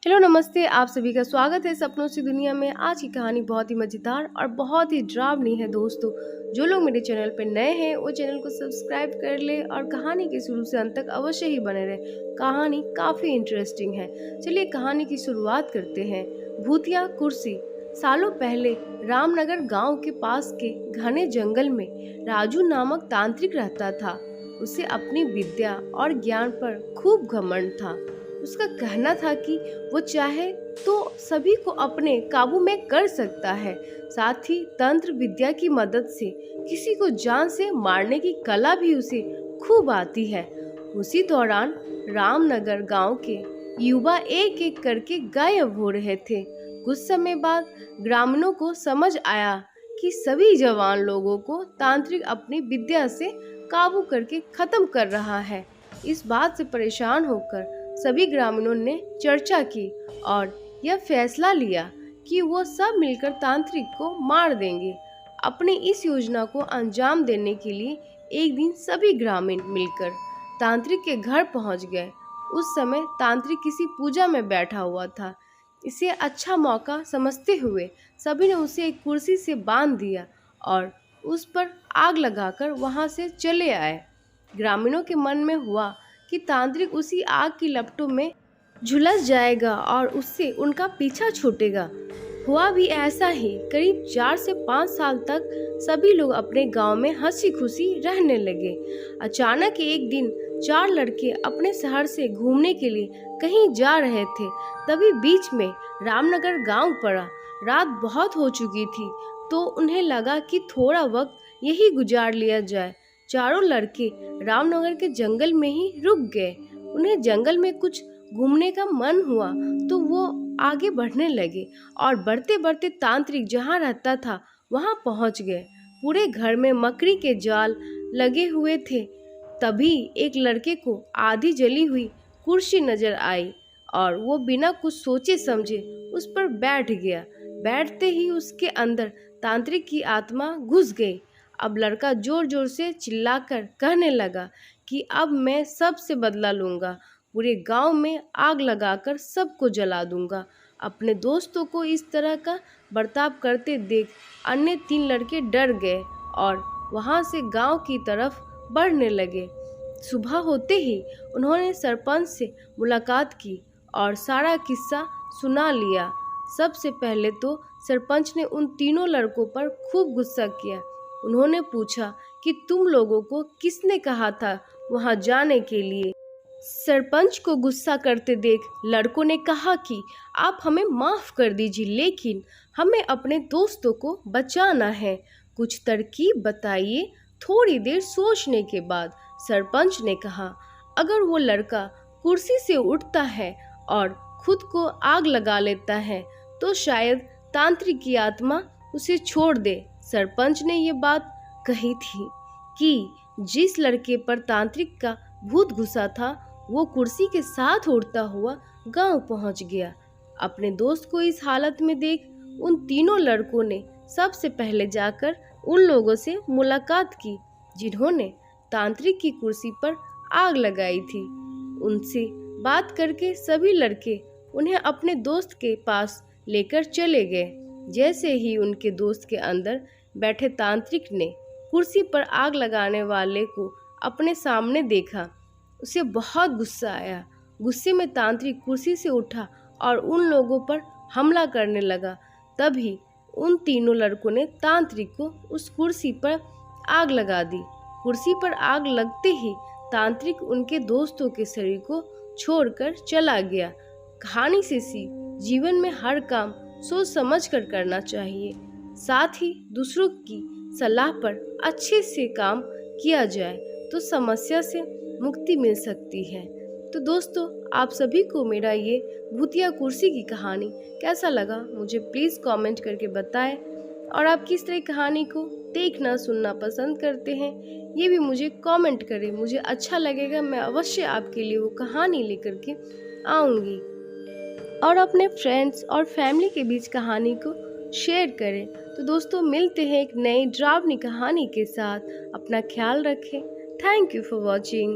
Hello नमस्ते, आप सभी का स्वागत है सपनों की दुनिया में। आज की कहानी बहुत ही मज़ेदार और बहुत ही डरावनी है दोस्तों। जो लोग मेरे चैनल पर नए हैं वो चैनल को सब्सक्राइब कर ले और कहानी के शुरू से अंत तक अवश्य ही बने रहे। कहानी काफ़ी इंटरेस्टिंग है। चलिए कहानी की शुरुआत करते हैं। भूतिया कुर्सी। सालों पहले रामनगर गांव के पास के घने जंगल में राजू नामक तांत्रिक रहता था। उसे अपनी विद्या और ज्ञान पर खूब घमंड था। उसका कहना था कि वो चाहे तो सभी को अपने काबू में कर सकता है। साथ ही तंत्र विद्या की मदद से किसी को जान से मारने की कला भी उसे खूब आती है। उसी दौरान रामनगर गांव के युवा एक एक करके गायब हो रहे थे। कुछ समय बाद ग्रामीणों को समझ आया कि सभी जवान लोगों को तांत्रिक अपनी विद्या से काबू करके खत्म कर रहा है। इस बात से परेशान होकर सभी ग्रामीणों ने चर्चा की और यह फैसला लिया कि वो सब मिलकर तांत्रिक को मार देंगे। अपनी इस योजना को अंजाम देने के लिए एक दिन सभी ग्रामीण मिलकर तांत्रिक के घर पहुंच गए। उस समय तांत्रिक किसी पूजा में बैठा हुआ था। इसे अच्छा मौका समझते हुए सभी ने उसे एक कुर्सी से बांध दिया और उस पर आग लगाकर वहां से चले आए। ग्रामीणों के मन में हुआ कि तांत्रिक उसी आग की लपटों में झुलस जाएगा और उससे उनका पीछा छूटेगा। हुआ भी ऐसा ही। करीब 4 से 5 साल तक सभी लोग अपने गांव में हंसी खुशी रहने लगे। अचानक एक दिन 4 लड़के अपने शहर से घूमने के लिए कहीं जा रहे थे। तभी बीच में रामनगर गांव पड़ा। रात बहुत हो चुकी थी तो उन्हें लगा कि थोड़ा वक्त यही गुजार लिया जाए। चारों लड़के रामनगर के जंगल में ही रुक गए। उन्हें जंगल में कुछ घूमने का मन हुआ तो वो आगे बढ़ने लगे और बढ़ते बढ़ते तांत्रिक जहाँ रहता था वहाँ पहुँच गए। पूरे घर में मकड़ी के जाल लगे हुए थे। तभी एक लड़के को आधी जली हुई कुर्सी नजर आई और वो बिना कुछ सोचे समझे उस पर बैठ गया। बैठते ही उसके अंदर तांत्रिक की आत्मा घुस गई। अब लड़का जोर जोर से चिल्लाकर कहने लगा कि अब मैं सबसे बदला लूंगा। पूरे गांव में आग लगाकर सबको जला दूंगा। अपने दोस्तों को इस तरह का बर्ताव करते देख अन्य 3 लड़के डर गए और वहां से गांव की तरफ बढ़ने लगे। सुबह होते ही उन्होंने सरपंच से मुलाकात की और सारा किस्सा सुना लिया। सबसे पहले तो सरपंच ने उन तीनों लड़कों पर खूब गुस्सा किया। उन्होंने पूछा कि तुम लोगों को किसने कहा था वहां जाने के लिए। सरपंच को गुस्सा करते देख लड़कों ने कहा कि आप हमें माफ कर दीजिए, लेकिन हमें अपने दोस्तों को बचाना है। कुछ तरकीब बताइए। थोड़ी देर सोचने के बाद सरपंच ने कहा, अगर वो लड़का कुर्सी से उठता है और खुद को आग लगा लेता है तो शायद तांत्रिक की आत्मा उसे छोड़ दे। सरपंच ने ये बात कही थी कि जिस लड़के पर तांत्रिक का भूत घुसा था वो कुर्सी के साथ उड़ता हुआ गांव पहुंच गया। अपने दोस्त को इस हालत में देख उन तीनों लड़कों ने सबसे पहले जाकर उन लोगों से मुलाकात की जिन्होंने तांत्रिक की कुर्सी पर आग लगाई थी। उनसे बात करके सभी लड़के उन्हें अपने दोस्त के पास लेकर चले गए। जैसे ही उनके दोस्त के अंदर बैठे तांत्रिक ने कुर्सी पर आग लगाने वाले को अपने सामने देखा, उसे बहुत गुस्सा आया। गुस्से में तांत्रिक कुर्सी से उठा और उन लोगों पर हमला करने लगा। तभी उन तीनों लड़कों ने तांत्रिक को उस कुर्सी पर आग लगा दी। कुर्सी पर आग लगते ही तांत्रिक उनके दोस्तों के शरीर को छोड़कर चला गया। कहानी से सीख, जीवन में हर काम सोच समझ कर करना चाहिए। साथ ही दूसरों की सलाह पर अच्छे से काम किया जाए तो समस्या से मुक्ति मिल सकती है। तो दोस्तों, आप सभी को मेरा ये भूतिया कुर्सी की कहानी कैसा लगा मुझे प्लीज़ कमेंट करके बताएं। और आप किस तरह कहानी को देखना सुनना पसंद करते हैं ये भी मुझे कमेंट करें। मुझे अच्छा लगेगा, मैं अवश्य आपके लिए वो कहानी लेकर के आऊँगी। और अपने फ्रेंड्स और फैमिली के बीच कहानी को शेयर करें। तो दोस्तों, मिलते हैं एक नई डरावनी कहानी के साथ। अपना ख्याल रखें। Thank you for watching.